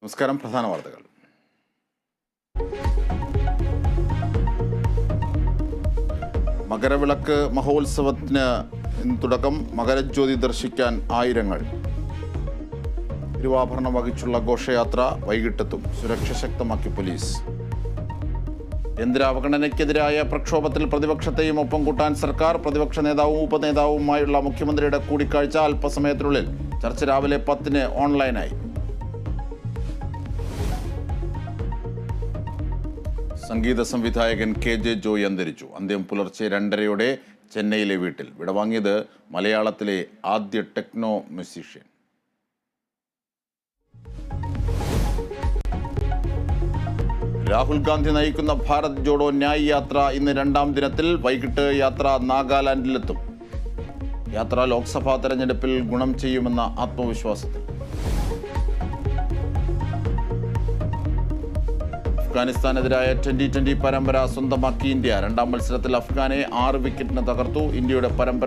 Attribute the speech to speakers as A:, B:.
A: നമസ്കാരം. പ്രധാന വാർത്തകൾ. മകരവിളക്ക് മഹോത്സവത്തിന് തുടക്കം. മകരജ്യോതി ദർശിക്കാൻ ആയിരങ്ങൾ. തിരുവാഭരണം വഹിച്ചുള്ള ഘോഷയാത്ര വൈകിട്ടെത്തും. സുരക്ഷ ശക്തമാക്കി പോലീസ്. യന്ത്രാവഗണനയ്ക്കെതിരായ പ്രക്ഷോഭത്തിൽ പ്രതിപക്ഷത്തെയും ഒപ്പം കൂട്ടാൻ സർക്കാർ. പ്രതിപക്ഷ നേതാവും ഉപനേതാവുമായുള്ള മുഖ്യമന്ത്രിയുടെ കൂടിക്കാഴ്ച അല്പസമയത്തിനുള്ളിൽ. ചർച്ച രാവിലെ 10-ന് ഓൺലൈനായി. സംഗീത സംവിധായകൻ KJ ജോയ് അന്തരിച്ചു. അന്ത്യം പുലർച്ചെ 2:30-യോടെ ചെന്നൈയിലെ വീട്ടിൽ. വിടവാങ്ങിയത് മലയാളത്തിലെ ആദ്യ ടെക്നോ മ്യൂസീഷ്യൻ. രാഹുൽ ഗാന്ധി നയിക്കുന്ന ഭാരത് ജോഡോ ന്യായ് യാത്ര ഇന്ന് 2ാം ദിനത്തിൽ. വൈകിട്ട് യാത്ര നാഗാലാൻഡിലെത്തും. യാത്ര ലോക്സഭാ തെരഞ്ഞെടുപ്പിൽ ഗുണം ചെയ്യുമെന്ന ആത്മവിശ്വാസത്തിൽ. അഫ്ഗാനിസ്ഥാനെതിരായ T20 പരമ്പര സ്വന്തമാക്കി ഇന്ത്യ. 2ാം മത്സരത്തിൽ അഫ്ഗാനെ 6 വിക്കറ്റിന് തകർത്തു. ഇന്ത്യയുടെ പരമ്പര